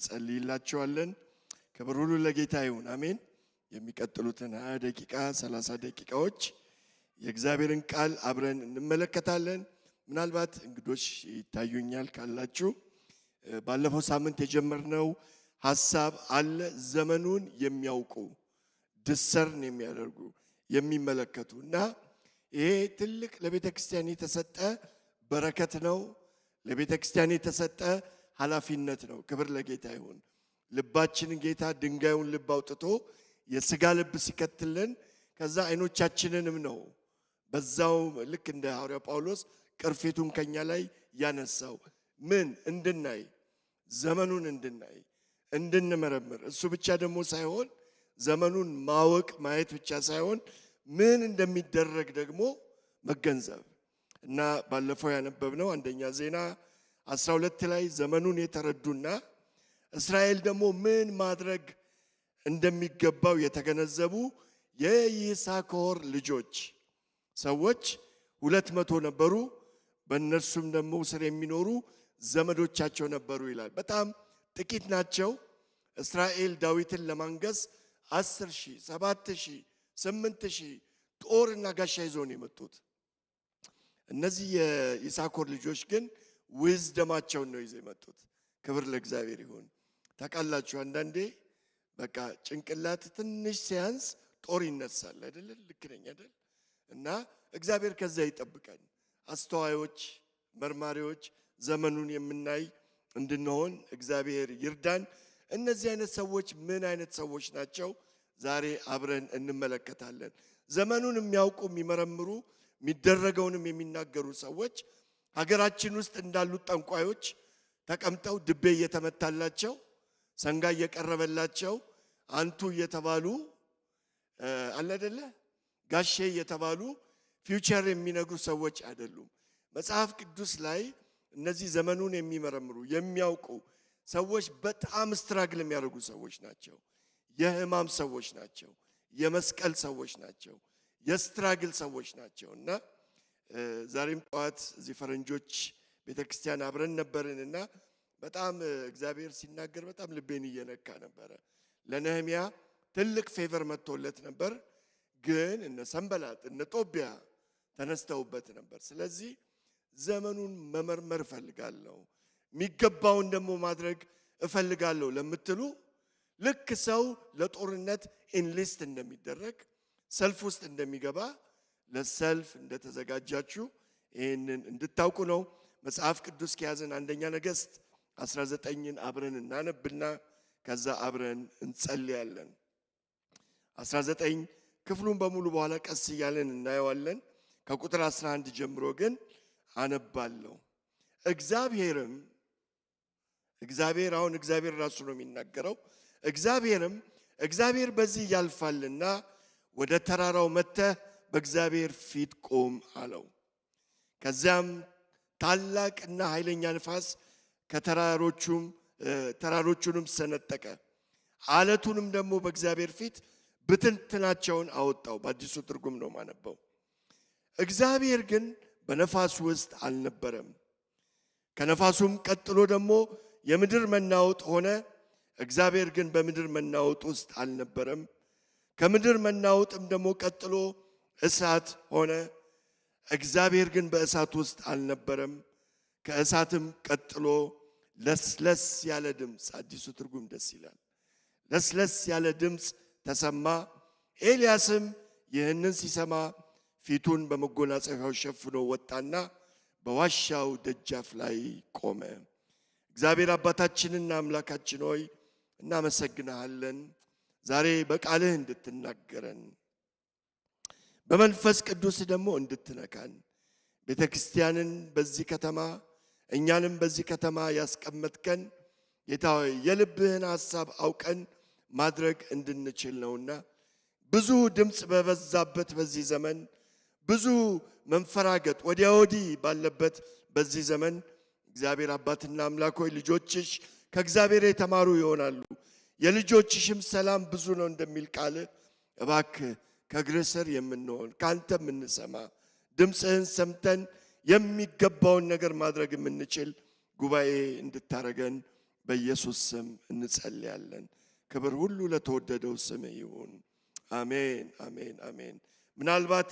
ጸልይላችኋለን። ክብር ሁሉ ለጌታ ይሁን። አሜን። የሚቀጥሉትን 20 ደቂቃ 30 ደቂቃዎች የእግዚአብሔርን ቃል አብረን እንመለከታለን። ምናልባት እንግዶች ይታዩኛል ካላችሁ ባለፈው ሳምንት የጀመርነው ሐሳብ አለ። ዘመኑን የሚያውቁ ድሰርን የሚያደርጉ የሚመለከቱና ይሄ ትልቅ ለቤተክርስቲያን የተሰጠ በረከት ነው። ለቤተክርስቲያን የተሰጠ ኃላፊነት ነው። ክብር ለጌታ ይሁን። ልባችንን ጌታ ድንጋዩን ልብ አውጥቶ የሥጋ ልብ ሲከትልን ከዛ አይኖቻችንንም ነው በዛው ልክ እንደ ሐዋርያው ጳውሎስ ቅርፊቱን ከኛ ላይ ያነሳው ምን እንድናይ ዘመኑን እንድናይ እንድንመረምር እሱ ብቻ ደግሞ ሳይሆን ዘመኑን ማወቅ ማየት ብቻ ሳይሆን ምን እንደሚደረግ ደግሞ መገንዘብ እና ባለፈው ያነበብነው አንደኛ ዜና 12 ላይ ዘመኑን የተረዱና እስራኤል ደግሞ ምን ማድረግ እንደሚገባው የተገነዘቡ የይሳኮር ልጆች ሰዎች 200 ነበሩ። በእነርሱም ደግሞ ስር የሚኖሩ ዘመዶቻቸው ነበሩ ይላል። በጣም ጥቂት ናቸው። እስራኤል ዳዊትን ለማንገስ 10,000 7,000 8,000 ጦርና ጋሻ ይዘው ነው የመጡት። እነዚህ የይሳኮር ልጆች ግን ዊዝደማቸውን ነው ይዘው የመጡት። ክብር ለእግዚአብሔር ይሁን። ታውቃላችሁ አንዳንዴ በቃ ጭንቅላት ትንሽ ሲያንስ ጦር ይነሳል አይደል? ልክ ነኝ አይደል? እና እግዚአብሔር ከዛ ይጠብቀን። አስተዋዮች፣ መርማሪዎች፣ ዘመኑን የምናይ እንድንሆን እግዚአብሔር ይርዳን። እነዚህ አይነት ሰዎች ምን አይነት ሰዎች ናቸው? ዛሬ አብረን እንመለከታለን። ዘመኑን የሚያውቁ የሚመረምሩ፣ የሚደረገውንም የሚናገሩ ሰዎች ሀገራችን ውስጥ እንዳሉት ጠንቋዮች ተቀምጠው ድቤ እየተመታላቸው ሰንጋ እየቀረበላቸው አንቱ እየተባሉ አለ አይደለ ጋሼ እየተባሉ ፊውቸር የሚነግሩ ሰዎች አይደሉም። መጽሐፍ ቅዱስ ላይ እነዚህ ዘመኑን የሚመረምሩ የሚያውቁ ሰዎች በጣም ስትራግል የሚያደርጉ ሰዎች ናቸው። የህማም ሰዎች ናቸው። የመስቀል ሰዎች ናቸው። የስትራግል ሰዎች ናቸው። እና ዛሬም ጠዋት እዚህ ፈረንጆች ቤተክርስቲያን አብረን ነበርንና በጣም እግዚአብሔር ሲናገር በጣም ልቤን እየነካ ነበረ። ለነህምያ ትልቅ ፌቨር መጥቶለት ነበር፣ ግን እነ ሰንበላጥ እነ ጦቢያ ተነስተውበት ነበር። ስለዚህ ዘመኑን መመርመር እፈልጋለሁ፣ የሚገባውን ደግሞ ማድረግ እፈልጋለሁ ለምትሉ ልክ ሰው ለጦርነት ኢንሊስት እንደሚደረግ ሰልፍ ውስጥ እንደሚገባ ለሰልፍ እንደተዘጋጃችሁ ይህንን እንድታውቁ ነው። መጽሐፍ ቅዱስ ከያዘን አንደኛ ነገሥት 19ን አብረን እናነብና ከዛ አብረን እንጸልያለን። 19 ክፍሉን በሙሉ በኋላ ቀስ እያለን እናየዋለን። ከቁጥር 11 ጀምሮ ግን አነባለሁ። እግዚአብሔር ራሱ ነው የሚናገረው። እግዚአብሔር በዚህ ያልፋልና ወደ ተራራው መጥተህ በእግዚአብሔር ፊት ቆም አለው። ከዚያም ታላቅና ኃይለኛ ንፋስ ተራሮቹንም ሰነጠቀ፣ አለቱንም ደግሞ በእግዚአብሔር ፊት ብትንትናቸውን አወጣው። በአዲሱ ትርጉም ነው ማነበው። እግዚአብሔር ግን በነፋሱ ውስጥ አልነበረም። ከነፋሱም ቀጥሎ ደግሞ የምድር መናወጥ ሆነ። እግዚአብሔር ግን በምድር መናወጥ ውስጥ አልነበረም። ከምድር መናወጥም ደግሞ ቀጥሎ እሳት ሆነ። እግዚአብሔር ግን በእሳት ውስጥ አልነበረም። ከእሳትም ቀጥሎ ለስለስ ያለ ድምፅ፣ አዲሱ ትርጉም ደስ ይላል። ለስለስ ያለ ድምፅ ተሰማ። ኤልያስም ይህንን ሲሰማ ፊቱን በመጎናጸፊያው ሸፍኖ ወጣና በዋሻው ደጃፍ ላይ ቆመ። እግዚአብሔር አባታችንና አምላካችን ሆይ እናመሰግንሃለን። ዛሬ በቃልህ እንድትናገረን በመንፈስ ቅዱስ ደግሞ እንድትነካን ቤተክርስቲያንን በዚህ ከተማ እኛንም በዚህ ከተማ ያስቀመጥከን ጌታ ሆይ የልብህን ሐሳብ አውቀን ማድረግ እንድንችል ነውና ብዙ ድምፅ በበዛበት በዚህ ዘመን ብዙ መንፈራገጥ ወዲያ ወዲህ ባለበት በዚህ ዘመን እግዚአብሔር አባትና አምላክ ሆይ ልጆችሽ ከእግዚአብሔር የተማሩ ይሆናሉ፣ የልጆችሽም ሰላም ብዙ ነው እንደሚል ቃል እባክህ ከእግርህ ስር የምንሆን ካንተ የምንሰማ ድምፅህን ሰምተን የሚገባውን ነገር ማድረግ የምንችል ጉባኤ እንድታረገን በኢየሱስ ስም እንጸልያለን። ክብር ሁሉ ለተወደደው ስም ይሁን። አሜን አሜን አሜን። ምናልባት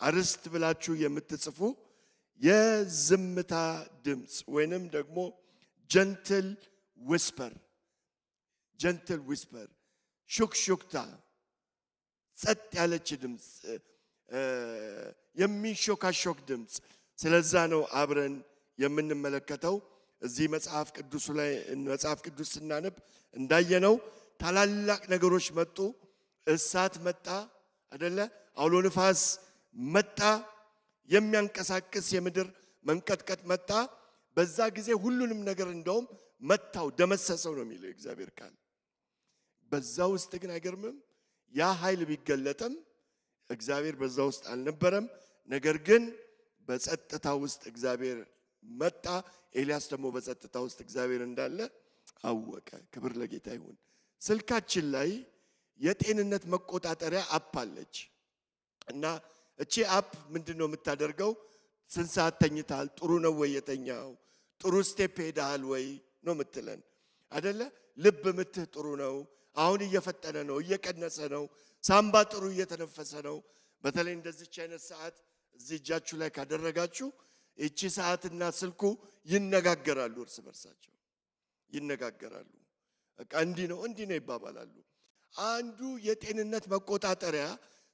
አርስት ብላችሁ የምትጽፉ የዝምታ ድምጽ ወይንም ደግሞ ጀንትል ዊስፐር ሹክሹክታ ጸጥ ያለች ድምጽ የሚሾካሾክ ድምጽ ስለዛ ነው አብረን የምንመለከተው። እዚህ መጽሐፍ ቅዱስ ስናነብ እንዳየነው ታላላቅ ነገሮች መጡ። እሳት መጣ አይደለ? አውሎ ንፋስ መጣ። የሚያንቀሳቅስ የምድር መንቀጥቀጥ መጣ። በዛ ጊዜ ሁሉንም ነገር እንደውም መታው፣ ደመሰሰው ነው የሚለው እግዚአብሔር ቃል። በዛ ውስጥ ግን አይገርምም? ያ ኃይል ቢገለጥም እግዚአብሔር በዛ ውስጥ አልነበረም። ነገር ግን በጸጥታ ውስጥ እግዚአብሔር መጣ። ኤልያስ ደግሞ በጸጥታ ውስጥ እግዚአብሔር እንዳለ አወቀ። ክብር ለጌታ ይሁን። ስልካችን ላይ የጤንነት መቆጣጠሪያ አፕ አለች እና እቺ አፕ ምንድነው የምታደርገው? ስንት ሰዓት ተኝታል? ጥሩ ነው ወይ የተኛው? ጥሩ ስቴፕ ሄደሃል ወይ ነው የምትለን አይደለ? ልብ ምትህ ጥሩ ነው፣ አሁን እየፈጠነ ነው፣ እየቀነሰ ነው፣ ሳምባ ጥሩ እየተነፈሰ ነው። በተለይ እንደዚች አይነት ሰዓት እዚህ እጃችሁ ላይ ካደረጋችሁ እቺ ሰዓትና ስልኩ ይነጋገራሉ፣ እርስ በርሳቸው ይነጋገራሉ። በቃ እንዲህ ነው ይባባላሉ። አንዱ የጤንነት መቆጣጠሪያ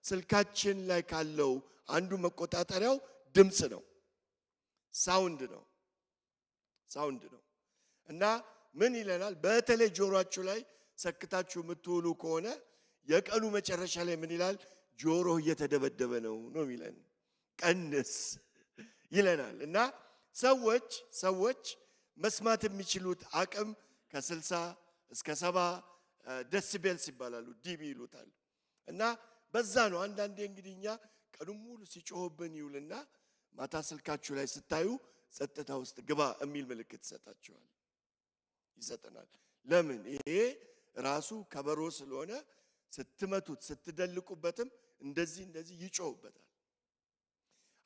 ስልካችን ላይ ካለው አንዱ መቆጣጠሪያው ድምጽ ነው፣ ሳውንድ ነው። እና ምን ይለናል? በተለይ ጆሮአችሁ ላይ ሰክታችሁ የምትውሉ ከሆነ የቀኑ መጨረሻ ላይ ምን ይላል? ጆሮህ እየተደበደበ ነው የሚለን። ቀንስ ይለናል። እና ሰዎች መስማት የሚችሉት አቅም ከ60 እስከ 70 ዴሲቤልስ ይባላሉ፣ ዲቢ ይሉታል። እና በዛ ነው አንዳንዴ እንግዲህ እኛ ቀኑን ሙሉ ሲጮህብን ይውልና ማታ ስልካችሁ ላይ ስታዩ ጸጥታ ውስጥ ግባ የሚል ምልክት ይሰጠናል። ለምን? ይሄ ራሱ ከበሮ ስለሆነ ስትመቱት ስትደልቁበትም እንደዚህ ይጮህበታል።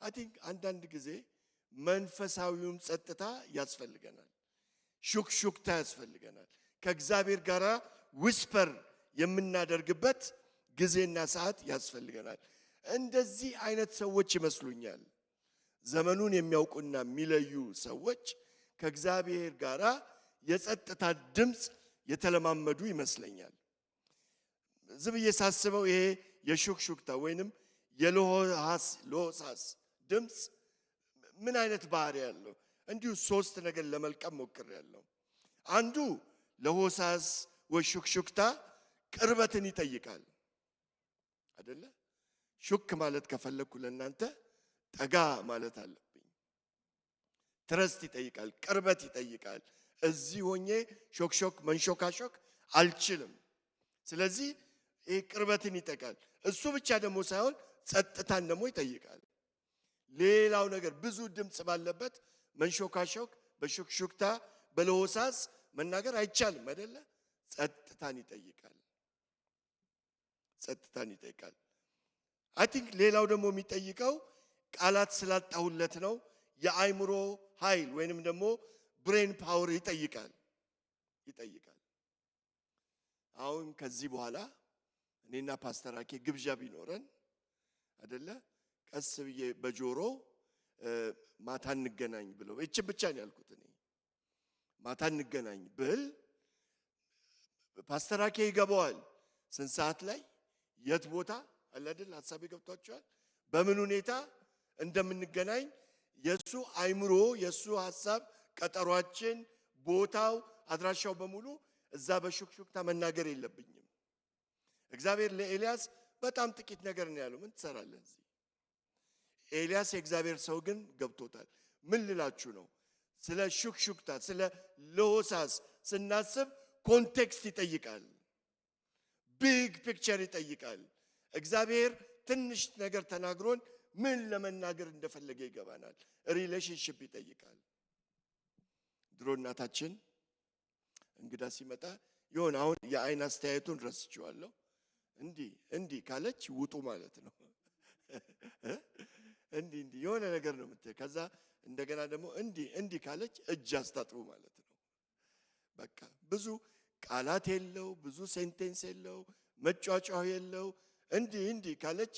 አይ ቲንክ አንዳንድ ጊዜ መንፈሳዊውም ጸጥታ ያስፈልገናል፣ ሹክሹክታ ያስፈልገናል። ከእግዚአብሔር ጋር ዊስፐር የምናደርግበት ጊዜና ሰዓት ያስፈልገናል። እንደዚህ አይነት ሰዎች ይመስሉኛል ዘመኑን የሚያውቁና የሚለዩ ሰዎች ከእግዚአብሔር ጋር የጸጥታ ድምጽ የተለማመዱ ይመስለኛል። ዝም ብዬ ሳስበው ይሄ የሹክሹክታ ወይንም የሎሳስ ድምጽ ምን አይነት ባህሪ ያለው? እንዲሁ ሶስት ነገር ለመልቀም ሞክሬያለሁ። አንዱ ለሆሳስ ወይ ሹክሹክታ ቅርበትን ይጠይቃል አይደለ? ሹክ ማለት ከፈለኩ ለእናንተ ጠጋ ማለት አለብኝ። ትረስት ይጠይቃል፣ ቅርበት ይጠይቃል። እዚህ ሆኜ ሾክሾክ መንሾካሾክ አልችልም። ስለዚህ ይሄ ቅርበትን ይጠይቃል። እሱ ብቻ ደግሞ ሳይሆን ጸጥታን ደግሞ ይጠይቃል። ሌላው ነገር ብዙ ድምጽ ባለበት መንሾካሾክ፣ በሹክሹክታ በለሆሳስ መናገር አይቻልም አይደለ? ጸጥታን ይጠይቃል። አይ ቲንክ ሌላው ደግሞ የሚጠይቀው ቃላት ስላጣሁለት ነው፣ የአይምሮ ኃይል ወይንም ደግሞ ብሬን ፓወር ይጠይቃል። አሁን ከዚህ በኋላ እኔና ፓስተር አኬ ግብዣ ቢኖረን አይደለ? ቀስ ብዬ በጆሮ ማታ እንገናኝ ብለው እቺ ብቻ ነው ያልኩት። እኔ ማታ እንገናኝ ብል ፓስተር አኬ ይገባዋል። ስንት ሰዓት ላይ የት ቦታ አለ አይደል? ሐሳቤ ገብቷቸዋል። በምን ሁኔታ እንደምንገናኝ የሱ አይምሮ የሱ ሐሳብ ቀጠሯችን፣ ቦታው፣ አድራሻው በሙሉ እዛ በሹክሹክታ መናገር የለብኝም። እግዚአብሔር ለኤልያስ በጣም ጥቂት ነገር ነው ያለው። ምን ትሰራለህ እዚህ? ኤልያስ የእግዚአብሔር ሰው ግን ገብቶታል። ምን ልላችሁ ነው? ስለ ሹክሹክታ ስለ ለሆሳስ ስናስብ ኮንቴክስት ይጠይቃል፣ ቢግ ፒክቸር ይጠይቃል። እግዚአብሔር ትንሽ ነገር ተናግሮን ምን ለመናገር እንደፈለገ ይገባናል። ሪሌሽንሺፕ ይጠይቃል። ድሮ እናታችን እንግዳ ሲመጣ ይሆን አሁን የአይን አስተያየቱን ረስቼዋለሁ። እንዲህ ካለች ውጡ ማለት ነው። እንዲህ የሆነ ነገር ነው የምትል። ከዛ እንደገና ደግሞ እንዲህ ካለች እጅ አስታጥቡ ማለት ነው። በቃ ብዙ ቃላት የለው፣ ብዙ ሴንቴንስ የለው፣ መጫጫው የለው። እንዲህ ካለች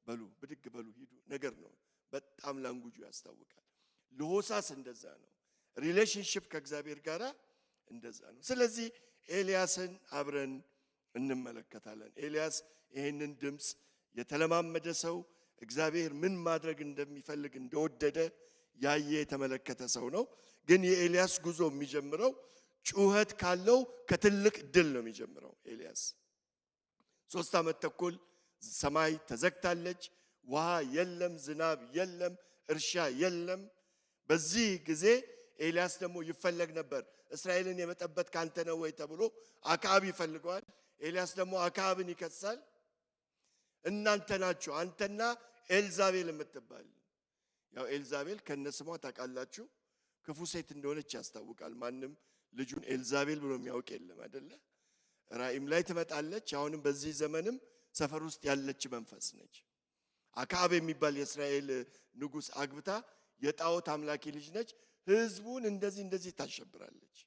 በሉ ብድግ በሉ ሂዱ ነገር ነው። በጣም ላንጉጁ ያስታውቃል። ለሆሳስ እንደዛ ነው። ሪሌሽንሺፕ ከእግዚአብሔር ጋር እንደዛ ነው። ስለዚህ ኤልያስን አብረን እንመለከታለን። ኤልያስ ይሄንን ድምፅ የተለማመደ ሰው፣ እግዚአብሔር ምን ማድረግ እንደሚፈልግ እንደወደደ ያየ የተመለከተ ሰው ነው። ግን የኤልያስ ጉዞ የሚጀምረው ጩኸት ካለው ከትልቅ ድል ነው የሚጀምረው። ኤልያስ 3 ዓመት ተኩል ሰማይ ተዘግታለች፣ ውሃ የለም፣ ዝናብ የለም፣ እርሻ የለም። በዚህ ጊዜ ኤልያስ ደግሞ ይፈለግ ነበር። እስራኤልን የመጠበት ካንተ ነው ወይ ተብሎ አክዓብ ይፈልገዋል። ኤልያስ ደግሞ አክዓብን ይከሳል። እናንተ ናችሁ፣ አንተና ኤልዛቤል የምትባል። ያው ኤልዛቤል ከነስሟ ታውቃላችሁ፣ ክፉ ሴት እንደሆነች ያስታውቃል። ማንም ልጁን ኤልዛቤል ብሎ የሚያውቅ የለም አይደለ? ራእይም ላይ ትመጣለች። አሁንም በዚህ ዘመንም ሰፈር ውስጥ ያለች መንፈስ ነች። አክዓብ የሚባል የእስራኤል ንጉሥ አግብታ የጣዖት አምላኪ ልጅ ነች። ህዝቡን እንደዚህ ታሸብራለች።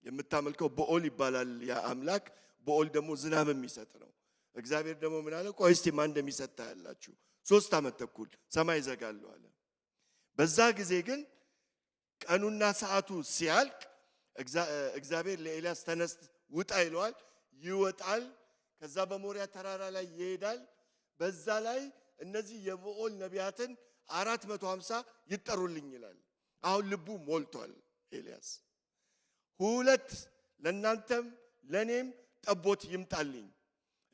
የምታመልከው በኦል ይባላል ያ አምላክ። በኦል ደግሞ ዝናብ የሚሰጥ ነው። እግዚአብሔር ደግሞ ምን አለ? ቆይ እስቲ ማን እንደሚሰጥ ታያላችሁ። 3 ዓመት ተኩል ሰማይ ዘጋለሁ አለ። በዛ ጊዜ ግን ቀኑና ሰዓቱ ሲያልቅ እግዚአብሔር ለኤልያስ ተነስ ውጣ ይለዋል። ይወጣል። ከዛ በሞሪያ ተራራ ላይ ይሄዳል። በዛ ላይ እነዚህ የበኦል ነቢያትን 450 ይጠሩልኝ ይላል። አሁን ልቡ ሞልቷል ኤልያስ። 2 ለእናንተም ለእኔም ጠቦት ይምጣልኝ።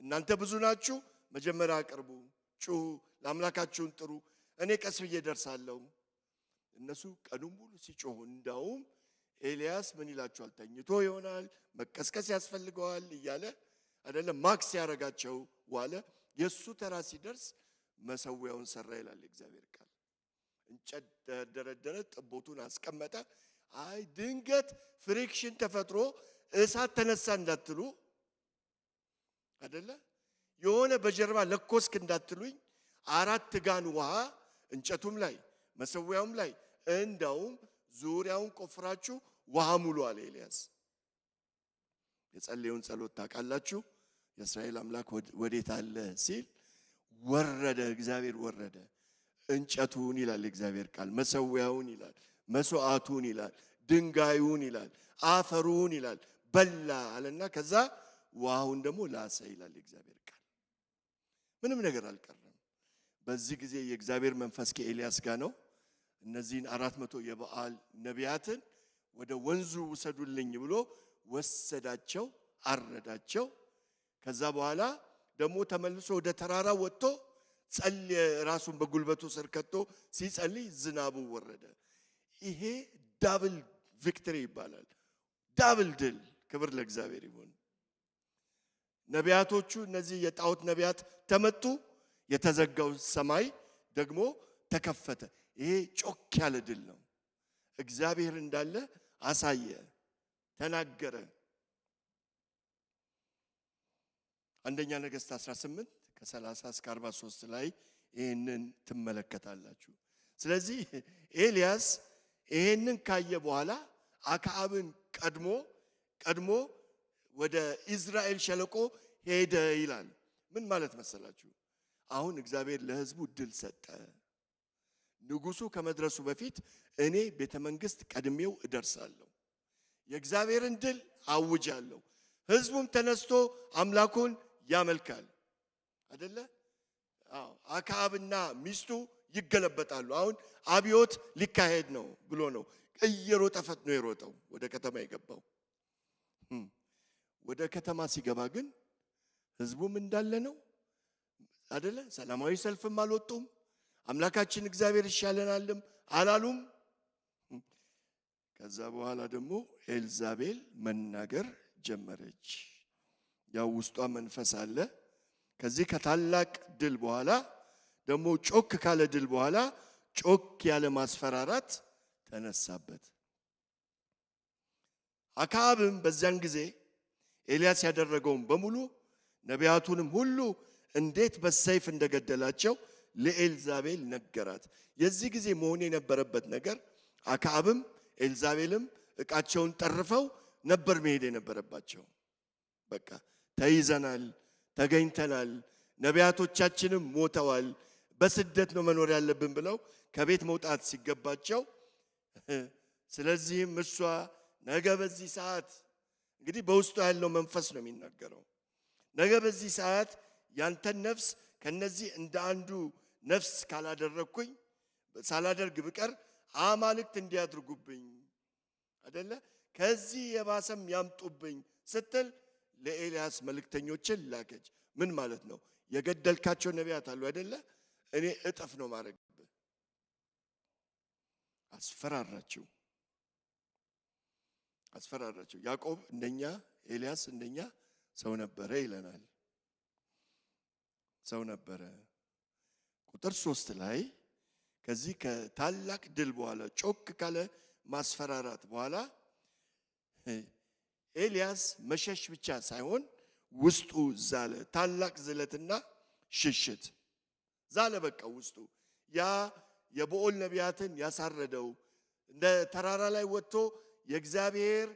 እናንተ ብዙ ናችሁ፣ መጀመሪያ አቅርቡ፣ ጩሁ፣ ለአምላካችሁን ጥሩ፣ እኔ ቀስ ብዬ ደርሳለሁ። እነሱ ቀኑን ሙሉ ሲጮሁ፣ እንዳውም ኤልያስ ምን ይላቸዋል? ተኝቶ ይሆናል መቀስቀስ ያስፈልገዋል እያለ አይደለም ማክስ ያረጋቸው ዋለ። የሱ ተራ ሲደርስ መሰዊያውን ሰራ ይላል እግዚአብሔር ቃል። እንጨት ደረደረ፣ ጠቦቱን አስቀመጠ። አይ ድንገት ፍሪክሽን ተፈጥሮ እሳት ተነሳ እንዳትሉ አይደለ? የሆነ በጀርባ ለኮስክ እንዳትሉኝ 4 ጋን ውሃ እንጨቱም ላይ መሰዊያውም ላይ እንዳውም ዙሪያውን ቆፍራችሁ ውሃ ሙሉ አለ ኤልያስ። የጸለየውን ጸሎት ታውቃላችሁ። የእስራኤል አምላክ ወዴት አለ ሲል ወረደ፣ እግዚአብሔር ወረደ። እንጨቱን ይላል እግዚአብሔር ቃል፣ መሰዊያውን ይላል፣ መስዋዕቱን ይላል፣ ድንጋዩን ይላል፣ አፈሩን ይላል በላ አለና ከዛ ውሃውን ደግሞ ላሰ ይላል እግዚአብሔር ቃል። ምንም ነገር አልቀረም። በዚህ ጊዜ የእግዚአብሔር መንፈስ ከኤልያስ ጋር ነው። እነዚህን 400 የበዓል ነቢያትን ወደ ወንዙ ውሰዱልኝ ብሎ ወሰዳቸው፣ አረዳቸው። ከዛ በኋላ ደግሞ ተመልሶ ወደ ተራራ ወጥቶ ጸልየ፣ ራሱን በጉልበቱ ስር ከቶ ሲጸልይ ዝናቡ ወረደ። ይሄ ዳብል ቪክቶሪ ይባላል። ዳብል ድል። ክብር ለእግዚአብሔር ይሁን። ነቢያቶቹ እነዚህ የጣዖት ነቢያት ተመቱ። የተዘጋው ሰማይ ደግሞ ተከፈተ። ይሄ ጮክ ያለ ድል ነው። እግዚአብሔር እንዳለ አሳየ፣ ተናገረ። አንደኛ ነገሥት 18 ከ30 እስከ 43 ላይ ይሄንን ትመለከታላችሁ። ስለዚህ ኤልያስ ይሄንን ካየ በኋላ አክዓብን ቀድሞ ወደ ኢዝራኤል ሸለቆ ሄደ ይላል። ምን ማለት መሰላችሁ? አሁን እግዚአብሔር ለሕዝቡ ድል ሰጠ። ንጉሱ ከመድረሱ በፊት እኔ ቤተ መንግስት ቀድሜው እደርሳለሁ፣ የእግዚአብሔርን ድል አውጃለሁ። ሕዝቡም ተነስቶ አምላኩን ያመልካል አይደለ? አዎ። አክዓብና ሚስቱ ይገለበጣሉ። አሁን አብዮት ሊካሄድ ነው ብሎ ነው እየሮጠ ፈጥኖ የሮጠው ወደ ከተማ የገባው። ወደ ከተማ ሲገባ ግን ሕዝቡም እንዳለ ነው አይደለ? ሰላማዊ ሰልፍም አልወጡም። አምላካችን እግዚአብሔር ይሻለናልም አላሉም። ከዛ በኋላ ደግሞ ኤልዛቤል መናገር ጀመረች። ያው ውስጧ መንፈስ አለ። ከዚህ ከታላቅ ድል በኋላ ደግሞ ጮክ ካለ ድል በኋላ ጮክ ያለ ማስፈራራት ተነሳበት። አክዓብም በዚያን ጊዜ ኤልያስ ያደረገውን በሙሉ ነቢያቱንም ሁሉ እንዴት በሰይፍ እንደገደላቸው ለኤልዛቤል ነገራት። የዚህ ጊዜ መሆን የነበረበት ነገር አክዓብም ኤልዛቤልም ዕቃቸውን ጠርፈው ነበር መሄድ የነበረባቸው። በቃ ተይዘናል፣ ተገኝተናል፣ ነቢያቶቻችንም ሞተዋል፣ በስደት ነው መኖር ያለብን ብለው ከቤት መውጣት ሲገባቸው፣ ስለዚህም እሷ ነገ በዚህ ሰዓት እንግዲህ በውስጡ ያለው መንፈስ ነው የሚናገረው። ነገ በዚህ ሰዓት ያንተን ነፍስ ከነዚህ እንደ አንዱ ነፍስ ካላደረግኩኝ ሳላደርግ ብቀር አማልክት እንዲያድርጉብኝ አይደለ ከዚህ የባሰም ያምጡብኝ ስትል ለኤልያስ መልእክተኞችን ላከች። ምን ማለት ነው? የገደልካቸው ነቢያት አሉ አይደለ? እኔ እጥፍ ነው ማድረግብህ። አስፈራራቸው። ያዕቆብ እንደኛ ኤልያስ እንደኛ ሰው ነበረ ይለናል። ሰው ነበረ። ቁጥር 3 ላይ ከዚህ ከታላቅ ድል በኋላ ጮክ ካለ ማስፈራራት በኋላ ኤልያስ መሸሽ ብቻ ሳይሆን ውስጡ ዛለ። ታላቅ ዝለትና ሽሽት ዛለ። በቃ ውስጡ ያ የበኦል ነቢያትን ያሳረደው እንደ ተራራ ላይ ወጥቶ የእግዚአብሔር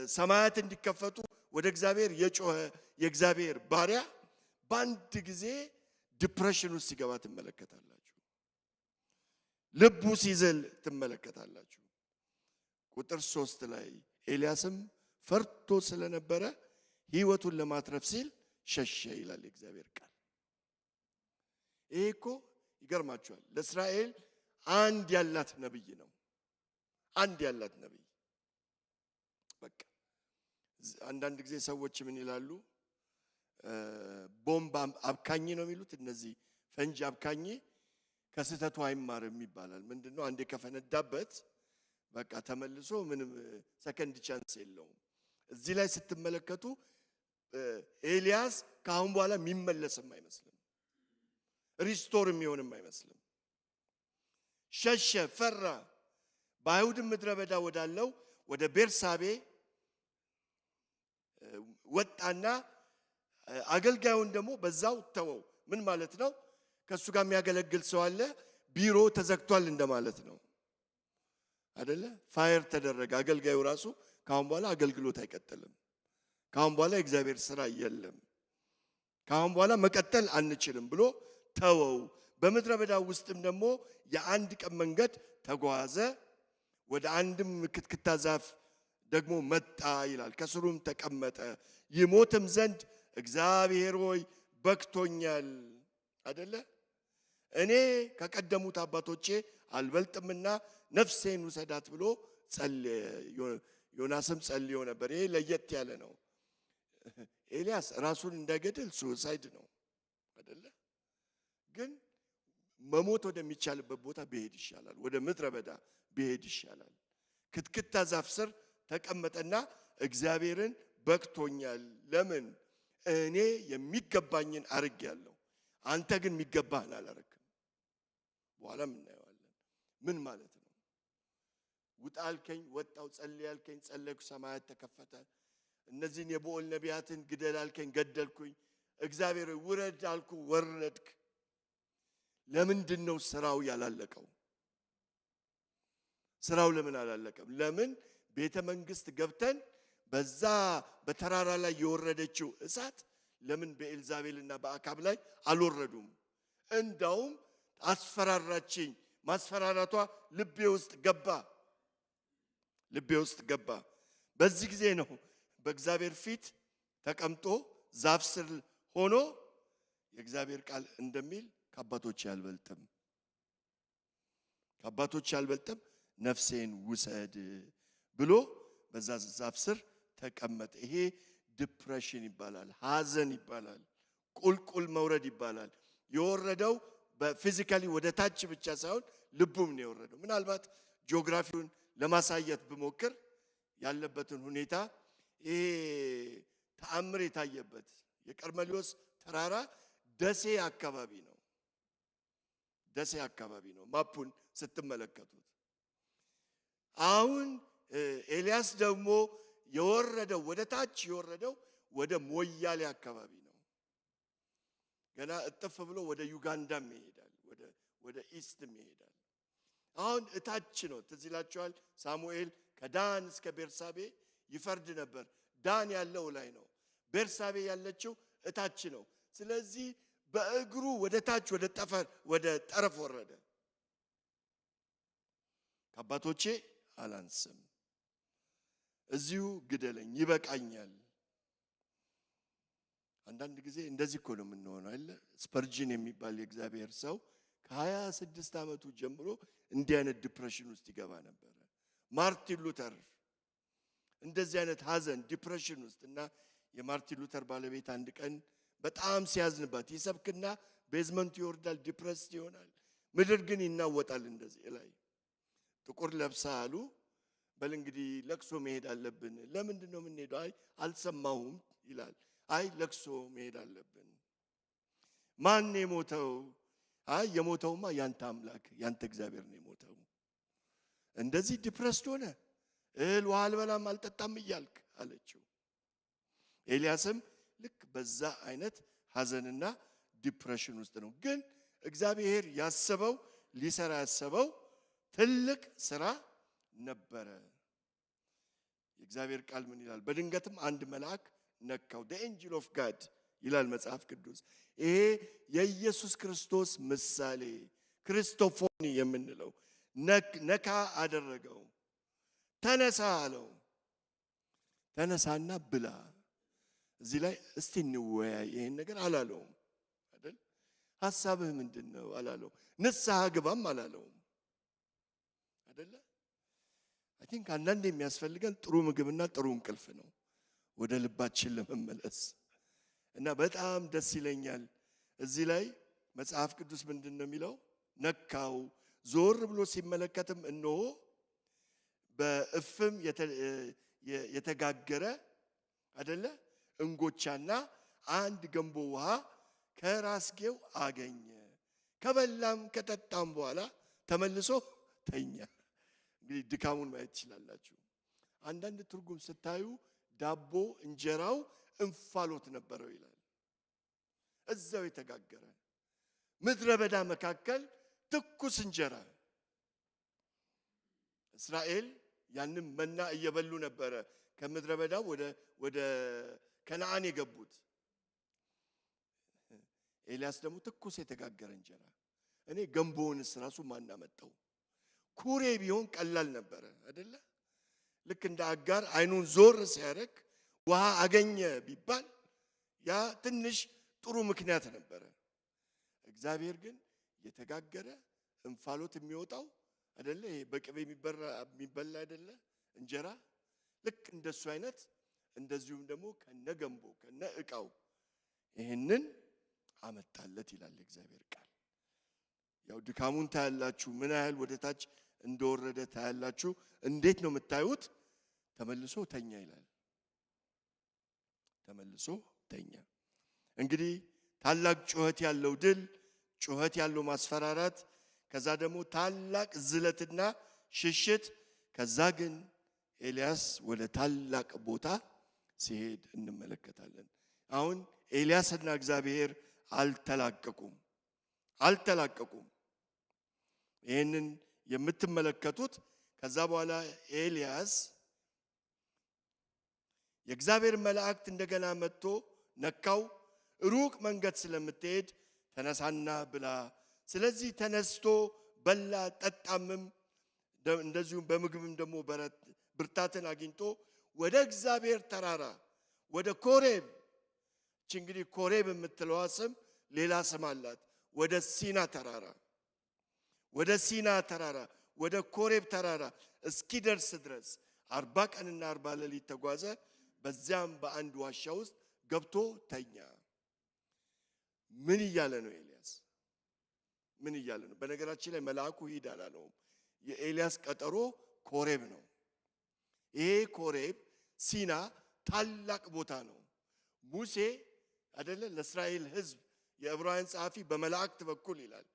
ሰማያት እንዲከፈቱ ወደ እግዚአብሔር የጮኸ የእግዚአብሔር ባሪያ በአንድ ጊዜ ዲፕሬሽን ውስጥ ሲገባ ትመለከታላችሁ። ልቡ ሲዝል ትመለከታላችሁ። ቁጥር 3 ላይ ኤልያስም ፈርቶ ስለነበረ ሕይወቱን ለማትረፍ ሲል ሸሸ ይላል የእግዚአብሔር ቃል። ይሄ እኮ ይገርማችኋል። ለእስራኤል አንድ ያላት ነብይ ነው። አንድ ያላት ነብይ። በቃ አንዳንድ ጊዜ ሰዎች ምን ይላሉ? ቦምብ አብካኝ ነው የሚሉት። እነዚህ ፈንጂ አብካኝ ከስተቱ አይማርም ይባላል። ምንድነው? አንዴ ከፈነዳበት በቃ ተመልሶ ምንም ሰከንድ ቻንስ የለውም። እዚህ ላይ ስትመለከቱ ኤልያስ ከአሁን በኋላ የሚመለስም አይመስልም፣ ሪስቶር የሚሆንም አይመስልም። ሸሸ፣ ፈራ። በአይሁድ ምድረ በዳ ወዳለው ወደ ቤርሳቤ ወጣና አገልጋዩን ደግሞ በዛው ተወው። ምን ማለት ነው? ከሱ ጋር የሚያገለግል ሰው አለ፣ ቢሮ ተዘግቷል እንደማለት ነው አይደለ? ፋየር ተደረገ። አገልጋዩ ራሱ ካሁን በኋላ አገልግሎት አይቀጥልም፣ ካሁን በኋላ የእግዚአብሔር ስራ የለም፣ ካሁን በኋላ መቀጠል አንችልም ብሎ ተወው። በምድረ በዳ ውስጥም ደግሞ የአንድ ቀን መንገድ ተጓዘ። ወደ አንድም ክትክታ ዛፍ ደግሞ መጣ ይላል። ከስሩም ተቀመጠ። ይሞትም ዘንድ እግዚአብሔር ሆይ በክቶኛል አይደለ? እኔ ከቀደሙት አባቶቼ አልበልጥምና ነፍሴን ውሰዳት ብሎ ጸለየ። ዮናስም ጸልዮ ነበር። ይሄ ለየት ያለ ነው። ኤልያስ ራሱን እንዳይገድል ሱሳይድ ነው አይደለ? ግን መሞት ወደሚቻልበት ቦታ ቢሄድ ይሻላል። ወደ ምድረ በዳ ቢሄድ ይሻላል። ክትክታ ዛፍ ስር ተቀመጠና እግዚአብሔርን በክቶኛል። ለምን? እኔ የሚገባኝን አርጌያለሁ፣ አንተ ግን የሚገባህን አላረክም። በኋላም እናየዋለን። ምን ማለት ነው? ውጣ አልከኝ ወጣው፣ ጸልይ አልከኝ ጸለይኩ፣ ሰማያት ተከፈተ። እነዚህን የበኦል ነቢያትን ግደል አልከኝ ገደልኩኝ። እግዚአብሔር ውረድ አልኩ ወረድክ። ለምንድን ነው ስራው ያላለቀው? ስራው ለምን አላለቀም? ለምን ቤተ መንግስት ገብተን በዛ በተራራ ላይ የወረደችው እሳት ለምን በኤልዛቤልና በአካብ ላይ አልወረዱም? እንዳውም አስፈራራችኝ። ማስፈራራቷ ልቤ ውስጥ ገባ። በዚህ ጊዜ ነው በእግዚአብሔር ፊት ተቀምጦ ዛፍ ስር ሆኖ የእግዚአብሔር ቃል እንደሚል ከአባቶች ያልበልጥም ነፍሴን ውሰድ ብሎ በዛ ዛፍ ስር ተቀመጠ። ይሄ ዲፕሬሽን ይባላል፣ ሐዘን ይባላል፣ ቁልቁል መውረድ ይባላል። የወረደው በፊዚካሊ ወደ ታች ብቻ ሳይሆን ልቡም ነው የወረደው። ምናልባት ጂኦግራፊውን ለማሳየት ብሞክር ያለበትን ሁኔታ ይሄ ተአምር የታየበት የቀርሜሎስ ተራራ ደሴ አካባቢ ነው። ማፑን ስትመለከቱት አሁን ኤልያስ ደግሞ የወረደው ወደ ታች የወረደው ወደ ሞያሌ አካባቢ ነው። ገና እጥፍ ብሎ ወደ ዩጋንዳም ይሄዳል፣ ወደ ኢስትም ይሄዳል። አሁን እታች ነው። ትዝ ይላችኋል ሳሙኤል ከዳን እስከ ቤርሳቤ ይፈርድ ነበር። ዳን ያለው ላይ ነው፣ ቤርሳቤ ያለችው እታች ነው። ስለዚህ በእግሩ ወደ ታች ወደ ጠረፍ ወረደ። ከአባቶቼ አላንስም፣ እዚሁ ግደለኝ ይበቃኛል። አንዳንድ ጊዜ እንደዚህ እኮ ነው የምንሆነው አይደል? ስፐርጂን የሚባል የእግዚአብሔር ሰው ከ26 ዓመቱ ጀምሮ እንዲህ አይነት ዲፕሬሽን ውስጥ ይገባ ነበር። ማርቲን ሉተር እንደዚህ አይነት ሐዘን ዲፕሬሽን ውስጥ እና የማርቲን ሉተር ባለቤት አንድ ቀን በጣም ሲያዝንባት ይሰብክና ቤዝመንቱ ይወርዳል፣ ዲፕሬስድ ይሆናል። ምድር ግን ይናወጣል። እንደዚህ ላይ ጥቁር ለብሳ አሉ። በል እንግዲህ ለቅሶ መሄድ አለብን። ለምንድን ነው የምንሄደው? አይ አልሰማሁም ይላል። አይ ለቅሶ መሄድ አለብን። ማን የሞተው? አይ የሞተውማ ያንተ አምላክ ያንተ እግዚአብሔር ነው የሞተው። እንደዚህ ዲፕሬስድ ሆነ። እህል ውሃ አልበላም አልጠጣም እያልክ አለችው። ኤልያስም ልክ በዛ አይነት ሐዘንና ዲፕሬሽን ውስጥ ነው። ግን እግዚአብሔር ያሰበው ሊሰራ ያሰበው ትልቅ ስራ ነበረ። የእግዚአብሔር ቃል ምን ይላል? በድንገትም አንድ መልአክ ነካው። the angel of God ይላል መጽሐፍ ቅዱስ። ይሄ የኢየሱስ ክርስቶስ ምሳሌ ክርስቶፎኒ የምንለው ነካ አደረገው። ተነሳ አለው። ተነሳና ብላ። እዚህ ላይ እስቲ እንወያይ ይሄን ነገር አላለውም አይደል? ሐሳብህ ምንድነው አላለው። ንስሐ ግባም አላለውም አይደለ? አይ ቲንክ አንዳንዴ የሚያስፈልገን ጥሩ ምግብና ጥሩ እንቅልፍ ነው ወደ ልባችን ለመመለስ። እና በጣም ደስ ይለኛል እዚህ ላይ መጽሐፍ ቅዱስ ምንድነው የሚለው? ነካው። ዞር ብሎ ሲመለከትም እነሆ በእፍም የተጋገረ አይደለ እንጎቻና አንድ ገንቦ ውሃ ከራስጌው አገኘ። ከበላም ከጠጣም በኋላ ተመልሶ ተኛ። እንግዲህ ድካሙን ማየት ትችላላችሁ። አንዳንድ ትርጉም ስታዩ ዳቦ እንጀራው እንፋሎት ነበረው ይላል። እዛው የተጋገረ ምድረ በዳ መካከል ትኩስ እንጀራ። እስራኤል ያንን መና እየበሉ ነበረ ከምድረ በዳው ወደ ከነዓን የገቡት። ኤልያስ ደግሞ ትኩስ የተጋገረ እንጀራ። እኔ ገንቦውንስ ራሱ ማን አመጣው? ኩሬ ቢሆን ቀላል ነበረ አይደለ? ልክ እንደ አጋር አይኑን ዞር ሲያደርግ ውሃ አገኘ ቢባል ያ ትንሽ ጥሩ ምክንያት ነበረ። እግዚአብሔር ግን የተጋገረ እንፋሎት የሚወጣው አይደለ? ይሄ በቅቤ የሚበላ አይደለ እንጀራ። ልክ እንደሱ አይነት እንደዚሁም ደግሞ ከነገንቦ ከነ ዕቃው ይሄንን አመጣለት ይላል እግዚአብሔር ቃል። ያው ድካሙን ታያላችሁ፣ ምን ያህል ወደ ታች እንደወረደ ታያላችሁ። እንዴት ነው የምታዩት? ተመልሶ ተኛ ይላል። ተመልሶ ተኛ። እንግዲህ ታላቅ ጩኸት ያለው ድል፣ ጩኸት ያለው ማስፈራራት፣ ከዛ ደግሞ ታላቅ ዝለትና ሽሽት። ከዛ ግን ኤልያስ ወደ ታላቅ ቦታ ሲሄድ እንመለከታለን። አሁን ኤልያስና እግዚአብሔር አልተላቀቁም። ይህንን የምትመለከቱት ከዛ በኋላ ኤልያስ የእግዚአብሔር መላእክት እንደገና መጥቶ ነካው። ሩቅ መንገድ ስለምትሄድ ተነሳና ብላ። ስለዚህ ተነስቶ በላ ጠጣምም፣ እንደዚሁም በምግብም ደግሞ ብርታትን አግኝቶ ወደ እግዚአብሔር ተራራ ወደ ኮሬብ። እንግዲህ ኮሬብ የምትለዋ ስም ሌላ ስም አላት። ወደ ሲና ተራራ ወደ ኮሬብ ተራራ እስኪደርስ ድረስ 40 ቀንና 40 ሌሊት ተጓዘ። በዚያም በአንድ ዋሻ ውስጥ ገብቶ ተኛ። ምን እያለ ነው ኤልያስ? ምን እያለ ነው? በነገራችን ላይ መልአኩ ሂድ አላለውም። የኤልያስ ቀጠሮ ኮሬብ ነው። ይሄ ኮሬብ ሲና ታላቅ ቦታ ነው። ሙሴ አይደለ ለእስራኤል ሕዝብ የዕብራውያን ጸሐፊ በመላእክት በኩል ይላል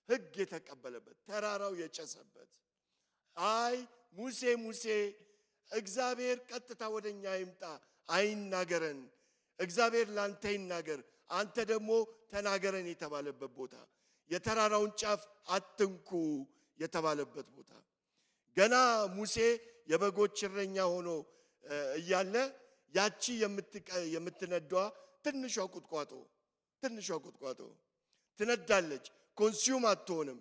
ሕግ የተቀበለበት ተራራው የጨሰበት። አይ ሙሴ እግዚአብሔር ቀጥታ ወደኛ ይምጣ አይናገረን፣ እግዚአብሔር ላንተ ይናገር አንተ ደግሞ ተናገረን የተባለበት ቦታ፣ የተራራውን ጫፍ አትንኩ የተባለበት ቦታ። ገና ሙሴ የበጎች እረኛ ሆኖ እያለ ያቺ የምትነዷ ትንሿ ቁጥቋጦ ትነዳለች፣ ኮንሱም አትሆንም።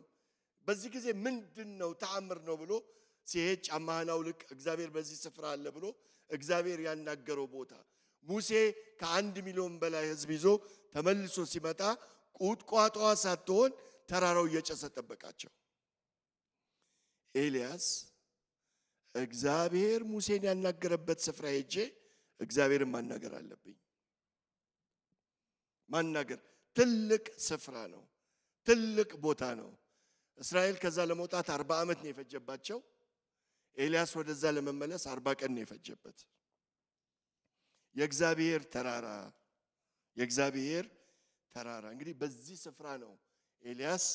በዚህ ጊዜ ምንድነው ተአምር ነው ብሎ ሲሄድ ጫማህን አውልቅ እግዚአብሔር በዚህ ስፍራ አለ ብሎ እግዚአብሔር ያናገረው ቦታ ሙሴ ከ1 ሚሊዮን በላይ ሕዝብ ይዞ ተመልሶ ሲመጣ ቁጥቋጦዋ ሳትሆን ተራራው እየጨሰ ጠበቃቸው። ኤልያስ እግዚአብሔር ሙሴን ያናገረበት ስፍራ ሄጄ እግዚአብሔርን ማናገር አለብኝ። ማናገር ትልቅ ስፍራ ነው፣ ትልቅ ቦታ ነው። እስራኤል ከዛ ለመውጣት 40 ዓመት ነው የፈጀባቸው። ኤልያስ ወደዛ ለመመለስ 40 ቀን ነው የፈጀበት። የእግዚአብሔር ተራራ እንግዲህ በዚህ ስፍራ ነው ኤልያስ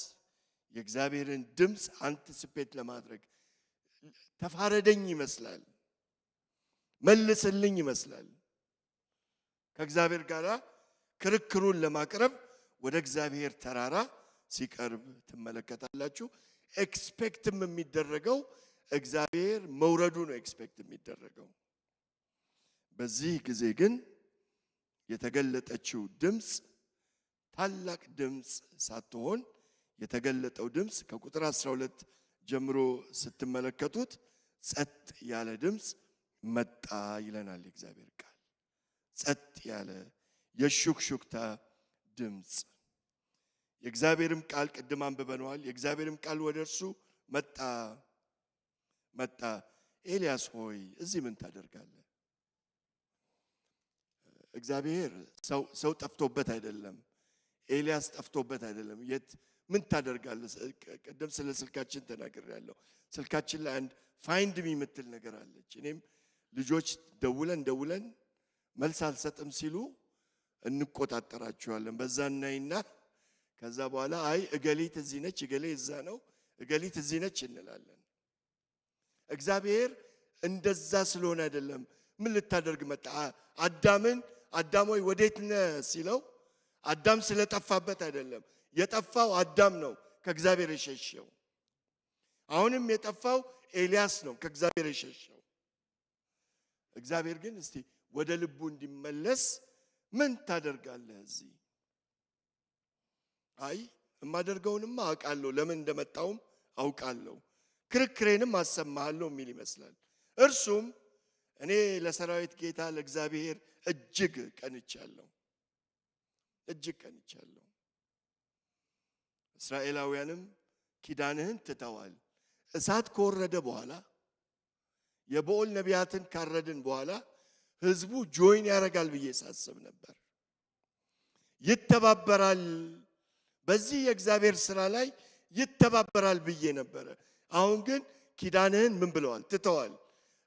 የእግዚአብሔርን ድምፅ አንቲሲፔት ለማድረግ ተፋረደኝ ይመስላል፣ መልስልኝ ይመስላል። ከእግዚአብሔር ጋር ክርክሩን ለማቅረብ ወደ እግዚአብሔር ተራራ ሲቀርብ ትመለከታላችሁ። ኤክስፔክትም የሚደረገው እግዚአብሔር መውረዱ ነው ኤክስፔክት የሚደረገው። በዚህ ጊዜ ግን የተገለጠችው ድምፅ ታላቅ ድምፅ ሳትሆን የተገለጠው ድምፅ ከቁጥር 12 ጀምሮ ስትመለከቱት ጸጥ ያለ ድምፅ መጣ ይለናል የእግዚአብሔር ቃል። ጸጥ ያለ የሹክሹክታ ድምፅ። የእግዚአብሔርም ቃል ቅድም አንብበነዋል። የእግዚአብሔርም ቃል ወደ እርሱ መጣ ኤልያስ ሆይ እዚህ ምን ታደርጋለህ? እግዚአብሔር ሰው ጠፍቶበት አይደለም፣ ኤልያስ ጠፍቶበት አይደለም። ምን ታደርጋለህ? ቀደም ስለ ስልካችን ተናግሬያለሁ። ስልካችን ላይ አንድ ፋይንድ ሚ የምትል ነገር አለች። እኔም ልጆች ደውለን መልስ አልሰጥም ሲሉ እንቆጣጠራቸዋለን። በዛ እናይና ከዛ በኋላ አይ እገሊት እዚህ ነች፣ እገሌ እዛ ነው፣ እገሊት እዚህ ነች እንላለን። እግዚአብሔር እንደዛ ስለሆነ አይደለም። ምን ልታደርግ መጣ? አዳም ሆይ ወዴት ነህ ሲለው አዳም ስለጠፋበት አይደለም። የጠፋው አዳም ነው ከእግዚአብሔር የሸሸው። አሁንም የጠፋው ኤልያስ ነው ከእግዚአብሔር የሸሸው። እግዚአብሔር ግን እስቲ ወደ ልቡ እንዲመለስ ምን ታደርጋለህ እዚህ? አይ የማደርገውንማ አውቃለሁ፣ ለምን እንደመጣውም አውቃለሁ፣ ክርክሬንም አሰማሃለሁ የሚል ይመስላል። እርሱም እኔ ለሰራዊት ጌታ ለእግዚአብሔር እጅግ ቀንቻለሁ። እስራኤላውያንም ኪዳንህን ትተዋል። እሳት ከወረደ በኋላ የበኦል ነቢያትን ካረድን በኋላ ህዝቡ ጆይን ያደርጋል ብዬ ሳስብ ነበር። ይተባበራል፣ በዚህ የእግዚአብሔር ስራ ላይ ይተባበራል ብዬ ነበረ። አሁን ግን ኪዳንህን ምን ብለዋል? ትተዋል።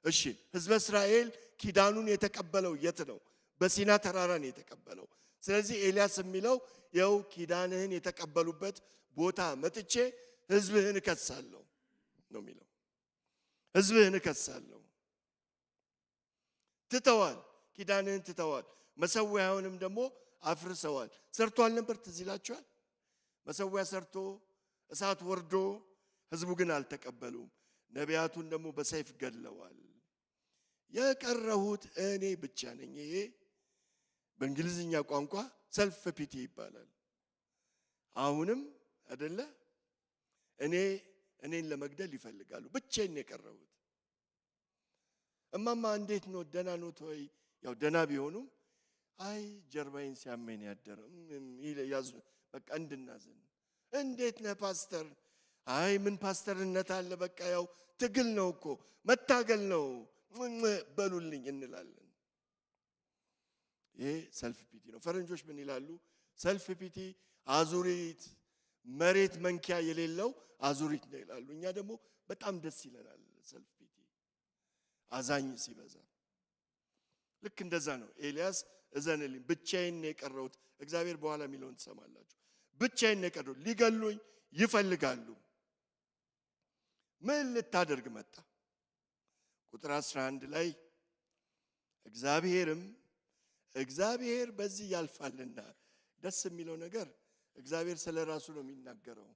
እሺ ህዝበ እስራኤል ኪዳኑን የተቀበለው የት ነው? በሲና ተራራ ነው የተቀበለው። ስለዚህ ኤልያስ የሚለው ያው ኪዳንህን የተቀበሉበት ቦታ መጥቼ ህዝብህን እከሳለሁ ነው የሚለው። ህዝብህን እከሳለሁ። ትተዋል፣ ኪዳንህን ትተዋል። መሰዊያውንም ደግሞ አፍርሰዋል። ሰርቷል ነበር፣ ትዝ ይላችኋል። መሰዊያ ሰርቶ እሳት ወርዶ ህዝቡ ግን አልተቀበሉም። ነቢያቱን ደግሞ በሰይፍ ገድለዋል። የቀረሁት እኔ ብቻ ነኝ። ይሄ በእንግሊዝኛ ቋንቋ ሰልፍ ፒቲ ይባላል። አሁንም አይደለ እኔን ለመግደል ይፈልጋሉ። ብቻዬን የቀረሁት። እማማ እንዴት ነው? ደህና ነው ወይ? ያው ደህና ቢሆኑም አይ ጀርባዬን ሲያመኝ ያደረው ያዙ በቃ እንድናዘን። እንዴት ነህ ፓስተር? አይ ምን ፓስተርነት አለ? በቃ ያው ትግል ነው እኮ መታገል ነው በሉልኝ እንላለን። ይሄ ሰልፍ ፒቲ ነው። ፈረንጆች ምን ይላሉ? ሰልፍ ፒቲ አዙሪት፣ መሬት መንኪያ የሌለው አዙሪት ነው ይላሉ። እኛ ደግሞ በጣም ደስ ይለናል ሰልፍ ፒቲ፣ አዛኝ ሲበዛ። ልክ እንደዛ ነው። ኤልያስ እዘንልኝ፣ ብቻዬን ነው የቀረሁት። እግዚአብሔር በኋላ የሚለውን ትሰማላችሁ። ብቻዬን ነው የቀረሁት፣ ሊገሉኝ ይፈልጋሉ። ምን ልታደርግ መጣ? ቁጥር 11 ላይ እግዚአብሔር በዚህ ያልፋልና። ደስ የሚለው ነገር እግዚአብሔር ስለ ራሱ ነው የሚናገረው።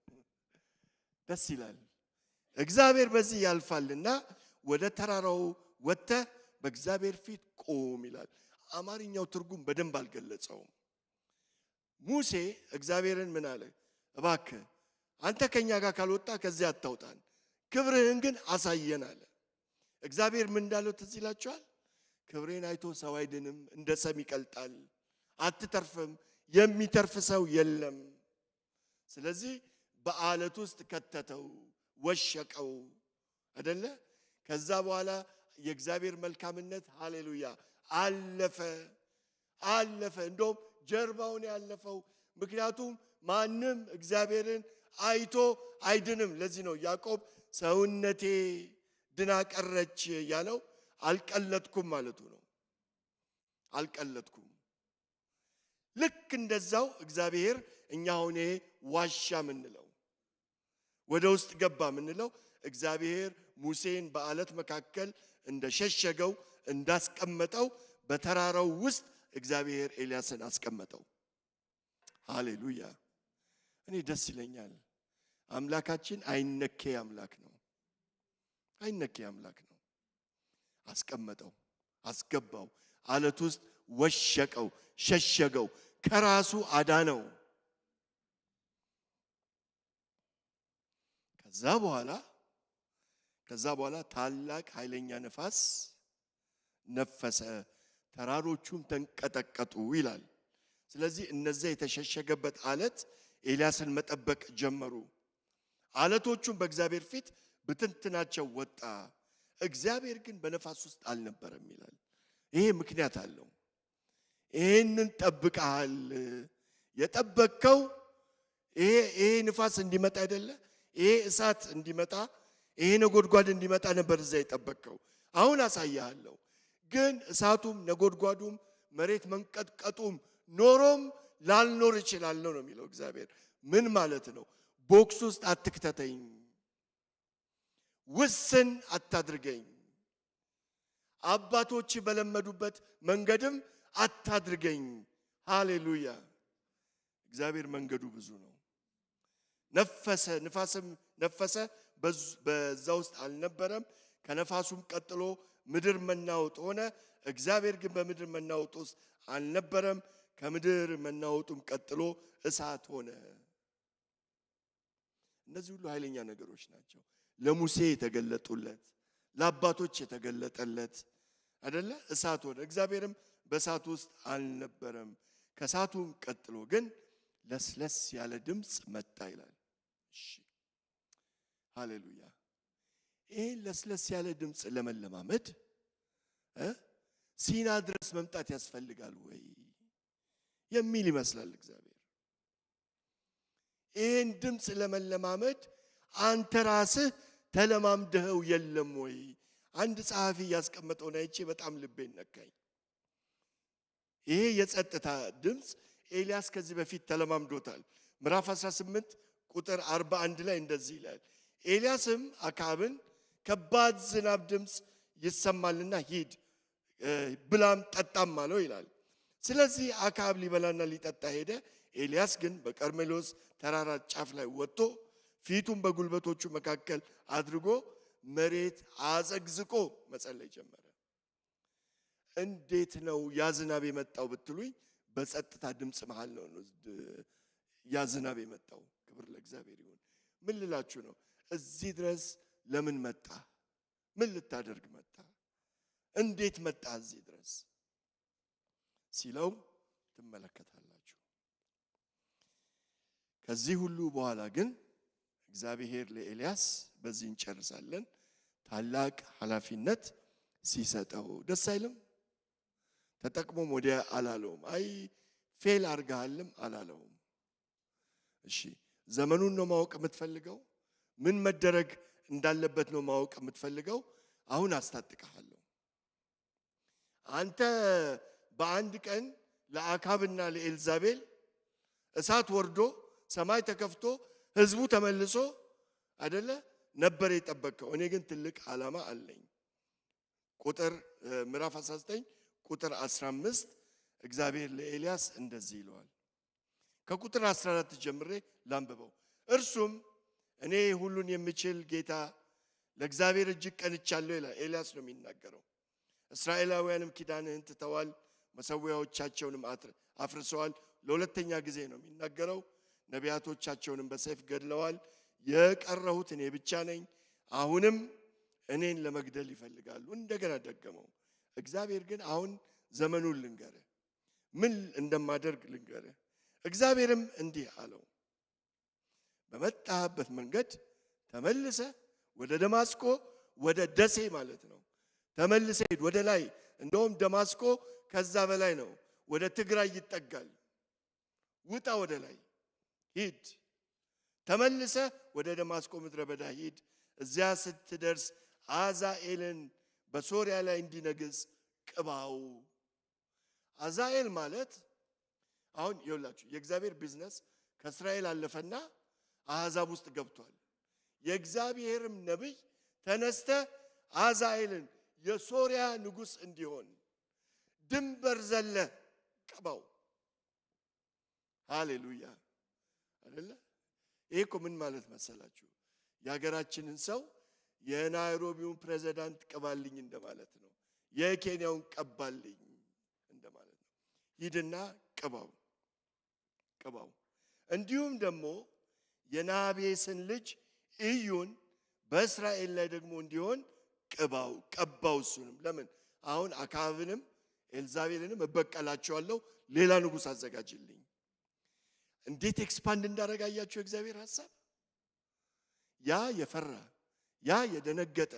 ደስ ይላል። እግዚአብሔር በዚህ ያልፋልና ወደ ተራራው ወጥተ በእግዚአብሔር ፊት ቆም ይላል። አማርኛው ትርጉም በደንብ አልገለጸውም። ሙሴ እግዚአብሔርን ምን አለ? እባክህ አንተ ከኛ ጋር ካልወጣ ከዚያ አታውጣን፣ ክብርህን ግን አሳየን አለ። እግዚአብሔር ምን እንዳለው ትዝ ይላችኋል? ክብሬን አይቶ ሰው አይድንም፣ እንደ ሰም ይቀልጣል፣ አትተርፍም፣ የሚተርፍ ሰው የለም። ስለዚህ በአለት ውስጥ ከተተው፣ ወሸቀው አይደለ? ከዛ በኋላ የእግዚአብሔር መልካምነት ሃሌሉያ አለፈ። እንደውም ጀርባውን ያለፈው። ምክንያቱም ማንም እግዚአብሔርን አይቶ አይድንም። ለዚህ ነው ያዕቆብ ሰውነቴ ድና ቀረች ያለው። አልቀለጥኩም ማለቱ ነው። አልቀለጥኩም። ልክ እንደዛው እግዚአብሔር እኛ ሆነ ዋሻ ምንለው ወደ ውስጥ ገባ ምንለው እግዚአብሔር ሙሴን በአለት መካከል እንደሸሸገው እንዳስቀመጠው በተራራው ውስጥ እግዚአብሔር ኤልያስን አስቀመጠው። ሃሌሉያ! እኔ ደስ ይለኛል። አምላካችን አይነኬ አምላክ ነው። አይነኬ አምላክ ነው። አስቀመጠው፣ አስገባው፣ አለት ውስጥ ወሸቀው፣ ሸሸገው፣ ከራሱ አዳነው። ከዛ በኋላ ታላቅ ኃይለኛ ነፋስ ነፈሰ፣ ተራሮቹም ተንቀጠቀጡ ይላል። ስለዚህ እነዚያ የተሸሸገበት አለት ኤልያስን መጠበቅ ጀመሩ። አለቶቹም በእግዚአብሔር ፊት ብትንትናቸው ወጣ፣ እግዚአብሔር ግን በነፋስ ውስጥ አልነበረም ይላል። ይሄ ምክንያት አለው። ይሄንን ጠብቀሃል። የጠበቅከው ይሄ ንፋስ እንዲመጣ አይደለ? ይሄ እሳት እንዲመጣ፣ ይሄ ነጎድጓድ እንዲመጣ ነበር እዛ የጠበቅከው። አሁን አሳያለሁ። ግን እሳቱም ነጎድጓዱም መሬት መንቀጥቀጡም ኖሮም ላልኖር ይችላል ነው የሚለው እግዚአብሔር። ምን ማለት ነው? ቦክስ ውስጥ አትክተተኝ፣ ውስን አታድርገኝ፣ አባቶች በለመዱበት መንገድም አታድርገኝ። ሃሌሉያ! እግዚአብሔር መንገዱ ብዙ ነው። ነፈሰ፣ ንፋስም ነፈሰ፣ በዛ ውስጥ አልነበረም። ከነፋሱም ቀጥሎ ምድር መናወጥ ሆነ። እግዚአብሔር ግን በምድር መናወጥ ውስጥ አልነበረም። ከምድር መናወጡም ቀጥሎ እሳት ሆነ። እነዚህ ሁሉ ኃይለኛ ነገሮች ናቸው። ለሙሴ የተገለጡለት፣ ለአባቶች የተገለጠለት አይደለ? እሳት ሆነ። እግዚአብሔርም በእሳት ውስጥ አልነበረም። ከእሳቱም ቀጥሎ ግን ለስለስ ያለ ድምፅ መጣ ይላል። እሺ፣ ሃሌሉያ! ይህን ለስለስ ያለ ድምፅ ለመለማመድ ሲና ድረስ መምጣት ያስፈልጋል ወይ የሚል ይመስላል እግዚአብሔር። ይህን ድምፅ ለመለማመድ አንተ ራስህ ተለማምደኸው የለም ወይ? አንድ ጸሐፊ ያስቀመጠውን አይቼ በጣም ልቤን ነካኝ። ይሄ የጸጥታ ድምፅ ኤልያስ ከዚህ በፊት ተለማምዶታል። ምዕራፍ 18 ቁጥር 41 ላይ እንደዚህ ይላል፣ ኤልያስም አክዓብን ከባድ ዝናብ ድምፅ ይሰማልና ሂድ ብላም ጠጣም አለው ይላል። ስለዚህ አክዓብ ሊበላና ሊጠጣ ሄደ። ኤልያስ ግን በቀርሜሎስ ተራራ ጫፍ ላይ ወጥቶ ፊቱን በጉልበቶቹ መካከል አድርጎ መሬት አዘግዝቆ መጸለይ ጀመረ። እንዴት ነው ያ ዝናብ የመጣው ብትሉኝ፣ በጸጥታ ድምፅ መሃል ነው ያ ዝናብ የመጣው። ክብር ለእግዚአብሔር ይሁን። ምን ልላችሁ ነው? እዚህ ድረስ ለምን መጣ? ምን ልታደርግ መጣ? እንዴት መጣ እዚህ ድረስ ሲለው ትመለከታላችሁ። ከዚህ ሁሉ በኋላ ግን እግዚአብሔር ለኤልያስ በዚህ እንጨርሳለን ታላቅ ኃላፊነት ሲሰጠው ደስ አይልም? ተጠቅሞም ወዲያ አላለውም። አይ ፌል አርጋሃልም አላለውም። እሺ ዘመኑን ነው ማወቅ የምትፈልገው? ምን መደረግ እንዳለበት ነው ማወቅ የምትፈልገው? አሁን አስታጥቀሃለሁ። አንተ በአንድ ቀን ለአክዓብና ለኤልዛቤል እሳት ወርዶ ሰማይ ተከፍቶ ህዝቡ ተመልሶ አይደለ ነበር የጠበቀው። እኔ ግን ትልቅ ዓላማ አለኝ። ቁጥር ምዕራፍ 19 ቁጥር 15 እግዚአብሔር ለኤልያስ እንደዚህ ይለዋል። ከቁጥር 14 ጀምሬ ላንብበው። እርሱም እኔ ሁሉን የምችል ጌታ ለእግዚአብሔር እጅግ ቀንቻለሁ ይላል ኤልያስ ነው የሚናገረው። እስራኤላውያንም ኪዳንህን ትተዋል፣ መሠዊያዎቻቸውንም አፍርሰዋል። ለሁለተኛ ጊዜ ነው የሚናገረው። ነቢያቶቻቸውንም በሰይፍ ገድለዋል። የቀረሁት እኔ ብቻ ነኝ። አሁንም እኔን ለመግደል ይፈልጋሉ። እንደገና ደገመው። እግዚአብሔር ግን አሁን ዘመኑን ልንገርህ፣ ምን እንደማደርግ ልንገርህ። እግዚአብሔርም እንዲህ አለው፣ በመጣህበት መንገድ ተመልሰ ወደ ደማስቆ ወደ ደሴ ማለት ነው ተመልሰ ሂድ። ወደ ላይ እንደውም ደማስቆ ከዛ በላይ ነው፣ ወደ ትግራይ ይጠጋል። ውጣ፣ ወደ ላይ ሂድ። ተመልሰ ወደ ደማስቆ ምድረ በዳ ሂድ። እዚያ ስትደርስ አዛኤልን በሶርያ ላይ እንዲነግስ ቅባው። አዛኤል ማለት አሁን ይኸውላችሁ የእግዚአብሔር ቢዝነስ ከእስራኤል አለፈና አሕዛብ ውስጥ ገብቷል። የእግዚአብሔርም ነቢይ ተነስተ አዛኤልን የሶርያ ንጉሥ እንዲሆን ድንበር ዘለ ቅባው። ሃሌሉያ አይደለ? ይሄ እኮ ምን ማለት መሰላችሁ? የሀገራችንን ሰው የናይሮቢውን ፕሬዚዳንት ቅባልኝ እንደማለት ነው። የኬንያውን ቀባልኝ እንደማለት ነው። ሂድና ቅባው ቅባው። እንዲሁም ደግሞ የናቤስን ልጅ ኢዩን በእስራኤል ላይ ደግሞ እንዲሆን ቅባው ቀባው። እሱንም ለምን አሁን አክዓብንም ኤልዛቤልንም እበቀላቸዋለሁ፣ ሌላ ንጉሥ አዘጋጅልኝ። እንዴት ኤክስፓንድ እንዳረጋያቸው የእግዚአብሔር ሐሳብ። ያ የፈራ ያ የደነገጠ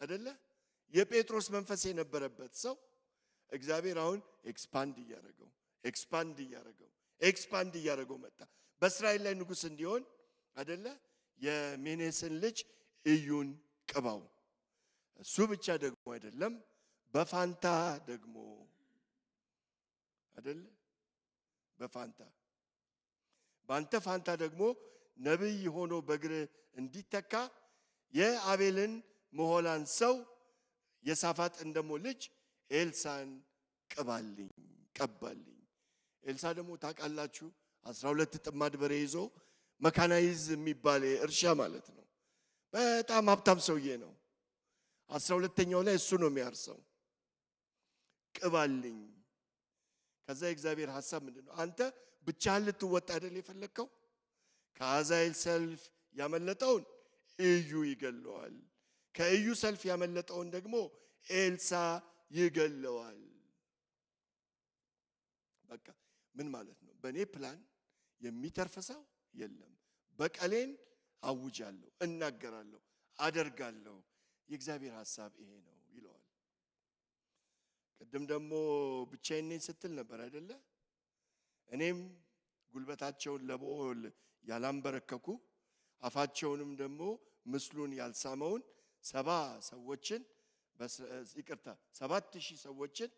አይደለ የጴጥሮስ መንፈስ የነበረበት ሰው እግዚአብሔር አሁን ኤክስፓንድ እያረገው መጣ። በእስራኤል ላይ ንጉሥ እንዲሆን አይደለ የሜኔስን ልጅ ኢዩን ቅባው። እሱ ብቻ ደግሞ አይደለም፣ በፋንታ ደግሞ አይደለ በአንተ ፋንታ ደግሞ ነቢይ ሆኖ በእግር እንዲተካ የአቤልን መሆላን ሰው የሳፋጥን ደግሞ ልጅ ኤልሳን ቀባልኝ። ኤልሳ ደግሞ ታውቃላችሁ 12 ጥማድ በሬ ይዞ መካናይዝ የሚባል እርሻ ማለት ነው። በጣም ሀብታም ሰውዬ ነው። 12ኛው ላይ እሱ ነው የሚያርሰው። ቅባልኝ። ከዛ የእግዚአብሔር ሐሳብ ምንድን ነው? አንተ ብቻህን ልትወጣ አይደል የፈለግከው? ከአዛኤል ሰልፍ ያመለጠውን ኢዩ ይገለዋል። ከኢዩ ሰልፍ ያመለጠውን ደግሞ ኤልሳ ይገለዋል። በቃ ምን ማለት ነው? በእኔ ፕላን የሚተርፍ ሰው የለም። በቀሌን አውጃለሁ፣ እናገራለሁ፣ አደርጋለሁ። የእግዚአብሔር ሐሳብ ይሄ ነው ይለዋል። ቅድም ደግሞ ብቻዬን ነኝ ስትል ነበር አይደለ? እኔም ጉልበታቸውን ለበኦል ያላንበረከኩ አፋቸውንም ደግሞ ምስሉን ያልሳመውን 7,000 ሰዎችን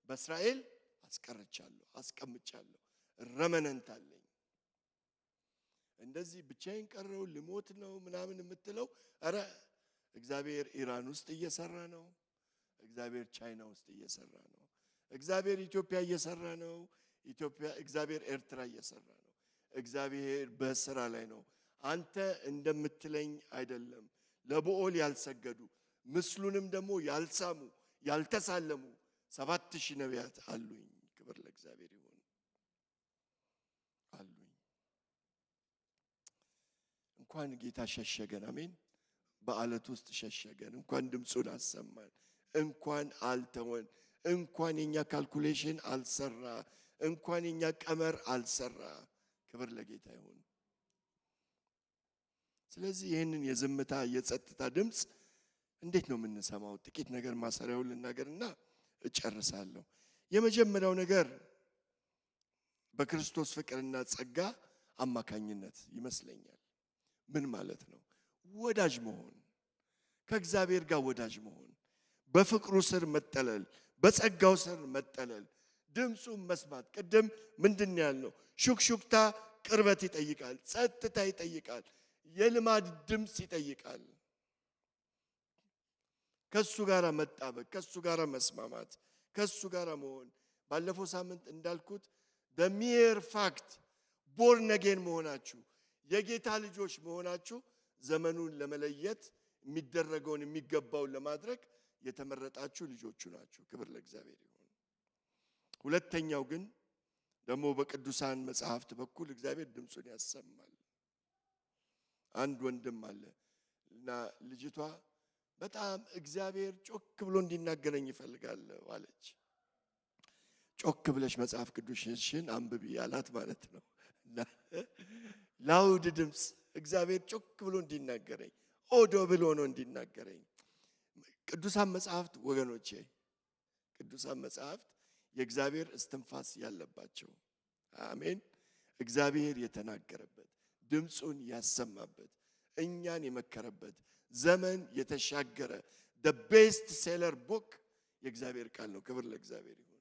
በእስራኤል አስቀምጫለሁ። ረመነንት አለኝ። እንደዚህ ብቻዬን ቀረው ልሞት ነው ምናምን የምትለው፣ ኧረ እግዚአብሔር ኢራን ውስጥ እየሰራ ነው። እግዚአብሔር ቻይና ውስጥ እየሰራ ነው። እግዚአብሔር ኢትዮጵያ እየሰራ ነው። እግዚአብሔር ኤርትራ እየሰራ ነው። እግዚአብሔር በስራ ላይ ነው። አንተ እንደምትለኝ አይደለም። ለበኦል ያልሰገዱ ምስሉንም ደግሞ ያልሳሙ ያልተሳለሙ 7,000 ነቢያት አሉኝ። ክብር ለእግዚአብሔር ይሁን። አሉኝ። እንኳን ጌታ ሸሸገን፣ አሜን። በዓለት ውስጥ ሸሸገን፣ እንኳን ድምፁን አሰማን፣ እንኳን አልተወን፣ እንኳን የኛ ካልኩሌሽን አልሰራ፣ እንኳን የኛ ቀመር አልሰራ። ክብር ለጌታ ይሁን። ስለዚህ ይህንን የዝምታ የጸጥታ ድምፅ እንዴት ነው የምንሰማው? ጥቂት ነገር ማሰሪያውን ልናገርና እጨርሳለሁ። የመጀመሪያው ነገር በክርስቶስ ፍቅርና ጸጋ አማካኝነት ይመስለኛል። ምን ማለት ነው? ወዳጅ መሆን፣ ከእግዚአብሔር ጋር ወዳጅ መሆን፣ በፍቅሩ ስር መጠለል፣ በጸጋው ስር መጠለል፣ ድምፁን መስማት። ቅድም ምንድን ያልነው? ሹክሹክታ ቅርበት ይጠይቃል፣ ጸጥታ ይጠይቃል፣ የልማድ ድምፅ ይጠይቃል። ከሱ ጋር መጣበቅ፣ ከሱ ጋር መስማማት፣ ከሱ ጋር መሆን። ባለፈው ሳምንት እንዳልኩት በሚየር ፋክት ቦርን አጌን መሆናችሁ የጌታ ልጆች መሆናችሁ ዘመኑን ለመለየት የሚደረገውን የሚገባውን ለማድረግ የተመረጣችሁ ልጆቹ ናችሁ። ክብር ለእግዚአብሔር ይሁን። ሁለተኛው ግን ደግሞ በቅዱሳን መጽሐፍት በኩል እግዚአብሔር ድምጹን ያሰማል። አንድ ወንድም አለ እና ልጅቷ በጣም እግዚአብሔር ጮክ ብሎ እንዲናገረኝ ይፈልጋል አለች። ጮክ ብለሽ መጽሐፍ ቅዱስሽን አንብቢ ያላት ማለት ነው። ላውድ ድምጽ እግዚአብሔር ጮክ ብሎ እንዲናገረኝ ኦዶብል ሆኖ እንዲናገረኝ። ቅዱሳን መጽሐፍት ወገኖቼ፣ ቅዱሳን መጽሐፍት የእግዚአብሔር እስትንፋስ ያለባቸው፣ አሜን፣ እግዚአብሔር የተናገረበት ድምጹን ያሰማበት እኛን የመከረበት ዘመን የተሻገረ the best seller book የእግዚአብሔር ቃል ነው። ክብር ለእግዚአብሔር ይሁን።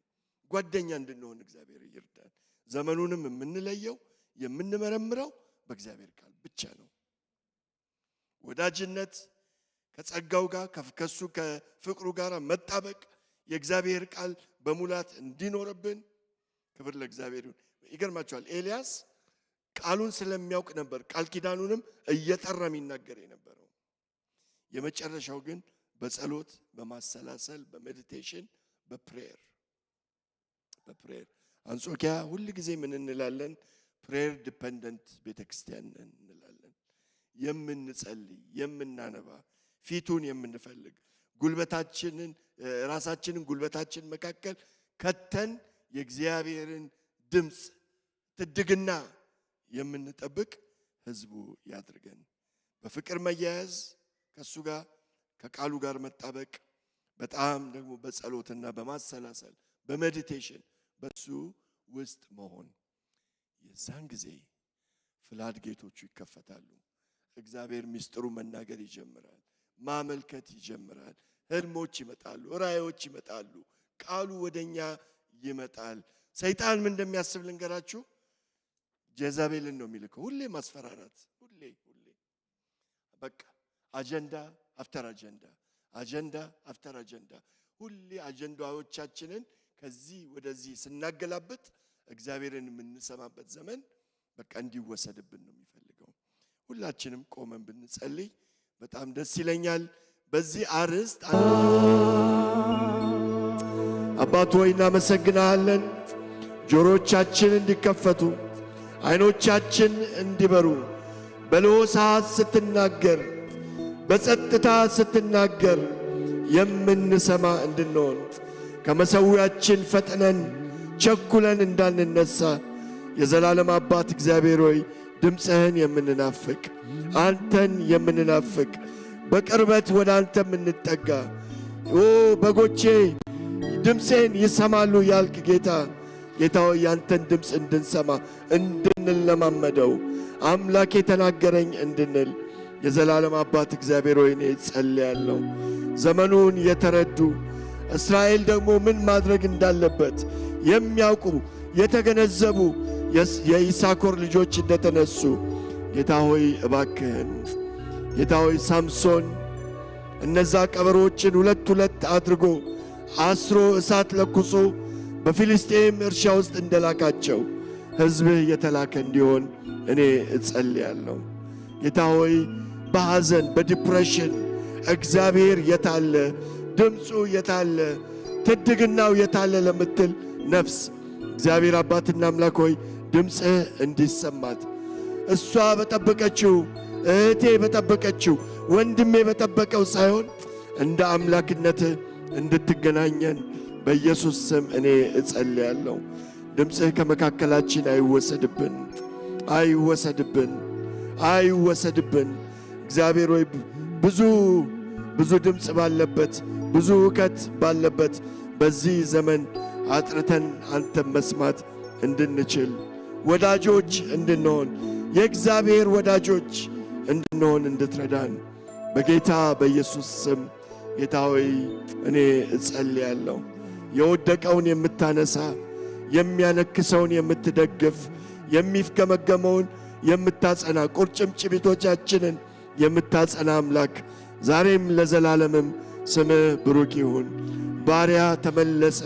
ጓደኛ እንድንሆን እግዚአብሔር ይርዳን። ዘመኑንም የምንለየው የምንመረምረው በእግዚአብሔር ቃል ብቻ ነው። ወዳጅነት ከጸጋው ጋር ከሱ ከፍቅሩ ጋር መጣበቅ የእግዚአብሔር ቃል በሙላት እንዲኖርብን ክብር ለእግዚአብሔር ይሁን። ይገርማችኋል፣ ኤልያስ ቃሉን ስለሚያውቅ ነበር ቃል ኪዳኑንም እየጠራ የሚናገር የነበረው። የመጨረሻው ግን በጸሎት በማሰላሰል በሜዲቴሽን በፕሬየር አንጾኪያ ሁሉ ጊዜ ምን እንላለን? ፕሬየር ዲፔንደንት ቤተክርስቲያን እንላለን። የምንጸልይ የምናነባ ፊቱን የምንፈልግ ጉልበታችንን ራሳችንን ጉልበታችን መካከል ከተን የእግዚአብሔርን ድምጽ ትድግና የምንጠብቅ ህዝቡ ያድርገን። በፍቅር መያያዝ ከሱ ጋር ከቃሉ ጋር መጣበቅ በጣም ደግሞ በጸሎትና በማሰላሰል በሜዲቴሽን በሱ ውስጥ መሆን የዛን ጊዜ ፍላድ ጌቶቹ ይከፈታሉ። እግዚአብሔር ሚስጥሩ መናገር ይጀምራል። ማመልከት ይጀምራል። ህልሞች ይመጣሉ፣ ራእዮች ይመጣሉ፣ ቃሉ ወደኛ ይመጣል። ሰይጣን ምን እንደሚያስብ ልንገራችሁ። ጀዛቤልን ነው የሚልከው፣ ሁሌ ማስፈራራት፣ ሁሌ በቃ አጀንዳ አፍተር አጀንዳ፣ አጀንዳ አፍተር አጀንዳ። ሁሌ አጀንዳዎቻችንን ከዚህ ወደዚህ ስናገላብጥ እግዚአብሔርን የምንሰማበት ዘመን በቃ እንዲወሰድብን ነው የሚፈልገው። ሁላችንም ቆመን ብንጸልይ በጣም ደስ ይለኛል። በዚህ አርዕስት አባት ሆይ እናመሰግናለን። ጆሮቻችን እንዲከፈቱ አይኖቻችን እንዲበሩ በለሆሳስ ስትናገር በጸጥታ ስትናገር የምንሰማ እንድንሆን ከመሰዊያችን ፈጥነን ቸኩለን እንዳንነሳ የዘላለም አባት እግዚአብሔር ሆይ ድምፅህን የምንናፍቅ አንተን የምንናፍቅ በቅርበት ወደ አንተ የምንጠጋ በጎቼ ድምፄን ይሰማሉ ያልክ ጌታ ሆይ ያንተን ድምፅ እንድንሰማ እንድንለማመደው አምላክ የተናገረኝ እንድንል የዘላለም አባት እግዚአብሔር ሆይ እኔ ጸልያለሁ። ዘመኑን የተረዱ እስራኤል ደግሞ ምን ማድረግ እንዳለበት የሚያውቁ የተገነዘቡ የይሳኮር ልጆች እንደተነሱ ጌታ ሆይ እባክህን ጌታ ሆይ ሳምሶን እነዛ ቀበሮችን ሁለት አድርጎ አስሮ እሳት ለኩሶ በፊልስጤም እርሻ ውስጥ እንደላካቸው ሕዝብህ የተላከ እንዲሆን እኔ እጸልያለሁ። ጌታ ሆይ በሐዘን በዲፕሬሽን እግዚአብሔር የታለ ድምፁ የታለ ትድግናው የታለ ለምትል ነፍስ እግዚአብሔር አባትና አምላክ ሆይ ድምፅህ እንዲሰማት እሷ በጠበቀችው እህቴ በጠበቀችው ወንድሜ በጠበቀው ሳይሆን እንደ አምላክነትህ እንድትገናኘን በኢየሱስ ስም እኔ እጸልያለሁ። ድምፅህ ከመካከላችን አይወሰድብን። እግዚአብሔር ሆይ ብዙ ድምፅ ባለበት ብዙ ሁከት ባለበት በዚህ ዘመን አጥርተን አንተን መስማት እንድንችል ወዳጆች እንድንሆን የእግዚአብሔር ወዳጆች እንድንሆን እንድትረዳን በጌታ በኢየሱስ ስም ጌታ ሆይ እኔ እጸልያለሁ። የወደቀውን የምታነሳ የሚያነክሰውን የምትደግፍ የሚፍገመገመውን የምታጸና ቁርጭምጭሚቶቻችንን የምታጸና አምላክ ዛሬም ለዘላለምም ስምህ ብሩክ ይሁን። ባሪያ ተመለሰ።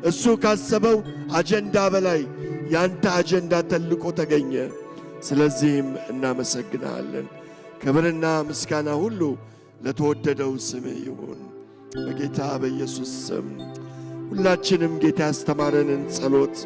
እሱ ካሰበው አጀንዳ በላይ ያንተ አጀንዳ ተልቆ ተገኘ። ስለዚህም እናመሰግናለን። ክብርና ምስጋና ሁሉ ለተወደደው ስምህ ይሁን በጌታ በኢየሱስ ስም። ሁላችንም ጌታ ያስተማረንን ጸሎት